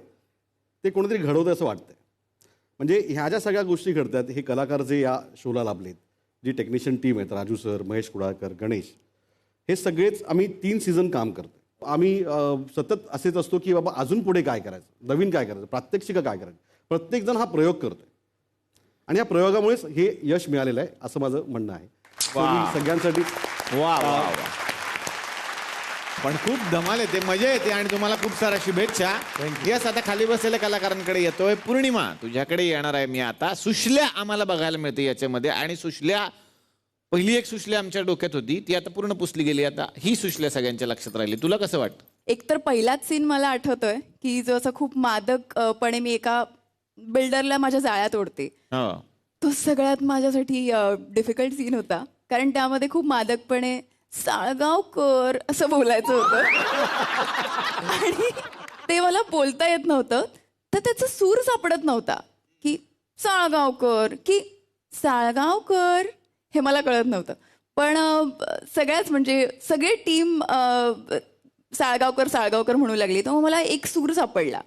ते कोणीतरी घडवतं असं वाटतंय. म्हणजे ह्या ज्या सगळ्या गोष्टी घडतात, हे कलाकार जे या शोला लाभलेत, जी टेक्निशियन टीम आहेत, राजू सर, महेश कुडाळकर, गणेश, हे सगळेच आम्ही 3 सीझन काम करतो. आम्ही सतत असेच असतो की बाबा अजून पुढे काय करायचं, नवीन काय करायचं, प्रात्यक्षिक काय करायचं. प्रत्येकजण हा प्रयोग करतोय आणि या प्रयोगामुळेच हे यश मिळालेलं आहे असं माझं म्हणणं आहे. सगळ्यांसाठी
वा वा वा. पण खूप धमाल येते, मजा येते आणि तुम्हाला खूप साऱ्या शुभेच्छा. यस, आता खाली बसलेल्या कलाकारांकडे येतोय. पूर्णिमा, तुझ्याकडे येणार आहे मी आता. सुशल्या आम्हाला बघायला मिळते याच्यामध्ये आणि सुशल्या, पहिली एक सुशल्या आमच्या डोक्यात होती, ती आता पूर्ण पुसली गेली. आता ही सुशल्या सगळ्यांच्या लक्षात राहिली. तुला कसं वाटतं?
एकतर पहिलाच सीन मला आठवतोय की जो असं खूप मादकपणे मी एका बिल्डरला माझ्या जाळ्यात ओढते, तो सगळ्यात माझ्यासाठी डिफिकल्ट सीन होता, कारण त्यामध्ये खूप मादकपणे साळगावकर असं बोलायचं होतं आणि ते मला बोलता येत नव्हतं, तर त्याचा सूर सापडत नव्हता की साळगावकर की साळगावकर, हे मला कळत नव्हतं. पण सगळ्याच म्हणजे सगळी टीम साळगावकर साळगावकर म्हणू लागली, तर मला एक सूर सापडला.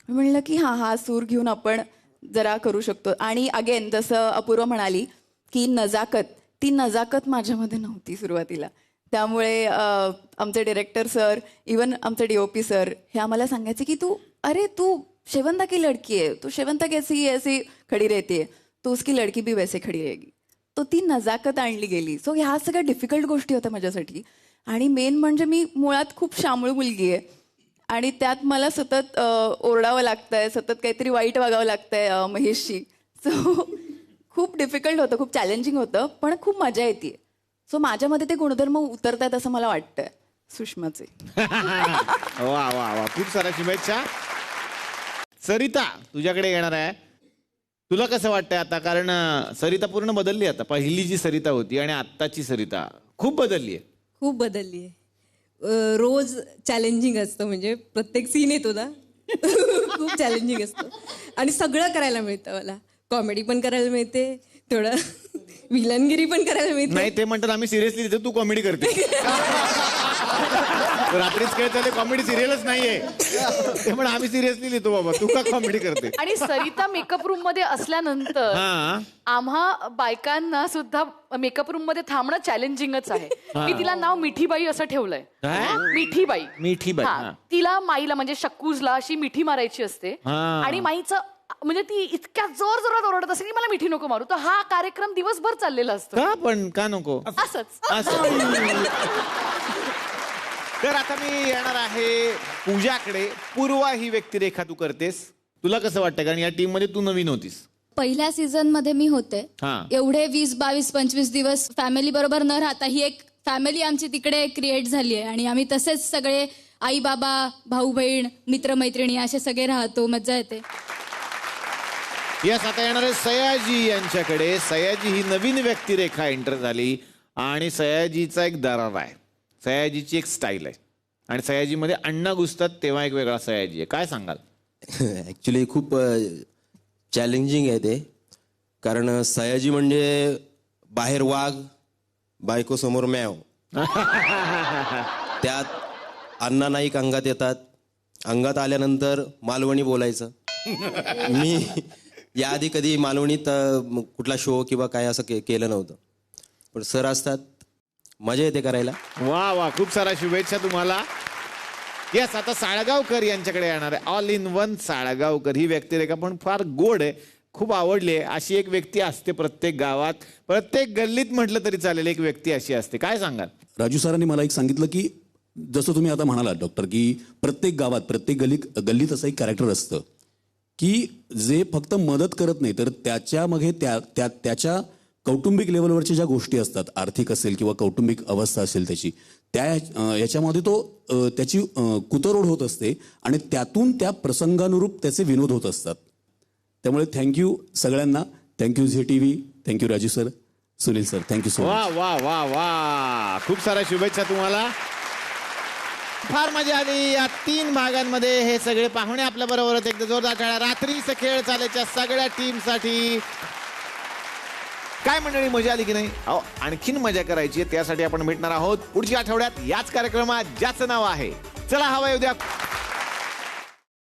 म्हणलं की हा सूर घेऊन आपण जरा करू शकतो. आणि अगेन जसं अपूर्व म्हणाली की नजाकत, ती नजाकत माझ्यामध्ये नव्हती सुरुवातीला. त्यामुळे आमचे डिरेक्टर सर, इवन आमचे DOP सर हे आम्हाला सांगायचे की तू शेवंता की लडकी आहे, तू शेवंता कैसी ऐसी खडी रहती है, तो उसकी लडकी भी वैसे खडी रहेगी. तो ती नजाकत आणली गेली. सो ह्या सगळ्या डिफिकल्ट गोष्टी होत्या माझ्यासाठी. आणि मेन म्हणजे मी मुळात खूप शामूळ मुलगी आहे आणि त्यात मला सतत ओरडावं लागतंय, सतत काहीतरी वाईट वागावं लागतंय महेशशी. सो खूप डिफिकल्ट होतं, खूप चॅलेंजिंग होतं, पण खूप मजा येते. सो माझ्यामध्ये ते गुणधर्म उतरतायत असं मला वाटतंय सुषमाचे.
वा वा वा, खूप साऱ्या शुभेच्छा. सरिता, तुझ्याकडे येणार आहे. तुला कसं वाटतंय आता, कारण सरिता पूर्ण बदलली आता. पहिली जी सरिता होती आणि आत्ताची सरिता खूप बदलली आहे.
खूप बदलली आहे. रोज चॅलेंजिंग असतं, म्हणजे प्रत्येक सीन येतो ना खूप चॅलेंजिंग असतो आणि सगळं करायला मिळतं मला. कॉमेडी पण करायला मिळते, थोडं विलनगिरी पण करायला मिळते.
नाही ते म्हणतात आम्ही सिरियसली देतो, तू कॉमेडी करते. रात्रीच खेळता कॉमेडी सिरियलच नाहीये ते पण आम्ही सिरियसली लिहितो बाबा, तू का कॉमेडी करते.
आणि सरिता मेकअप रूम मध्ये असल्यानंतर आम्हा बायकांना सुद्धा मेकअप रूम मध्ये थांबणं चॅलेंजिंगच आहे. मी तिला नाव मिठीबाई असं ठेवलंय. मिठीबाई.
मिठीबाई.
तिला माईला म्हणजे शक्कूजला अशी मिठी मारायची असते आणि माईचं म्हणजे ती इतक्या जोर जोरात ओरडत असते की मला मिठी नको मारू. तर हा कार्यक्रम दिवसभर चाललेला असतो.
का पण का नको
असंच.
तर आता मी येणार आहे पूजाकडे. पूर्वा ही व्यक्तिरेखा तू करतेस, तुला कसं वाटतं, कारण या टीम मध्ये तू नवीन होतीस.
पहिल्या सीझन मध्ये मी होते. एवढे 20, 22, 25 दिवस फॅमिली बरोबर न राहता ही एक फॅमिली आमची तिकडे क्रिएट झाली आहे आणि आम्ही तसेच सगळे आई बाबा, भाऊ बहीण, मित्रमैत्रिणी असे सगळे राहतो, मजा येते.
यस, आता येणार आहे सयाजी यांच्याकडे. सयाजी ही नवीन व्यक्तिरेखा एंटर झाली आणि सयाजीचा एक दरार आहे, सयाजीची एक स्टाईल आहे आणि सयाजीमध्ये अण्णा घुसतात तेव्हा एक वेगळा सयाजी आहे. काय सांगाल?
ॲक्च्युली खूप चॅलेंजिंग आहे ते, कारण सयाजी म्हणजे बाहेर वाघ, बायको समोर मॅव. त्यात अण्णा नाईक अंगात येतात, अंगात आल्यानंतर मालवणी बोलायचं. मी याआधी कधी मालवणीत कुठला शो किंवा काय असं केलं नव्हतं, पण सर असतात, मजा येते करायला.
वा वा, खूप सारा शुभेच्छा तुम्हाला. यस, आता साळगावकर यांच्याकडे येणार आहे. ऑल इन वन साळगावकर ही व्यक्तिरेखा पण फार गोड आहे, खूप आवडली आहे. अशी एक व्यक्ती असते प्रत्येक गावात, प्रत्येक गल्लीत म्हटलं तरी चालेल एक व्यक्ती अशी असते. काय सांगाल?
राजू सरांनी मला एक सांगितलं की जसं तुम्ही आता म्हणालात डॉक्टर, की प्रत्येक गावात प्रत्येक गल्लीत असं एक कॅरेक्टर असतं की जे फक्त मदत करत नाही, तर त्याच्या मागे त्याच्या कौटुंबिक लेवलवरच्या ज्या गोष्टी असतात, आर्थिक असेल किंवा कौटुंबिक अवस्था असेल त्याची, याच्यामध्ये तो त्याची कुतरोड होत असते आणि त्यातून त्या प्रसंगानुरूप त्याचे विनोद होत असतात. त्यामुळे थँक्यू सगळ्यांना. Thank you Zee TV, thank you Raju sir, Sunil sir, thank you so much.
वा वा वा वा, खूप साऱ्या शुभेच्छा तुम्हाला. फार मजा आली या 3 भागांमध्ये. हे सगळे पाहुणे आपल्या बरोबरच एकदा जोरदार टाळ्या. रात्रीचा खेळ चालायच्या सगळ्या टीमसाठी. काय मंडळी, मजा आली की नाही? अहो, आणखीन मजा करायची, त्यासाठी आपण भेटणार आहोत पुढच्या आठवड्यात याच कार्यक्रमात ज्याचं नाव आहे चला हवा येऊ द्या.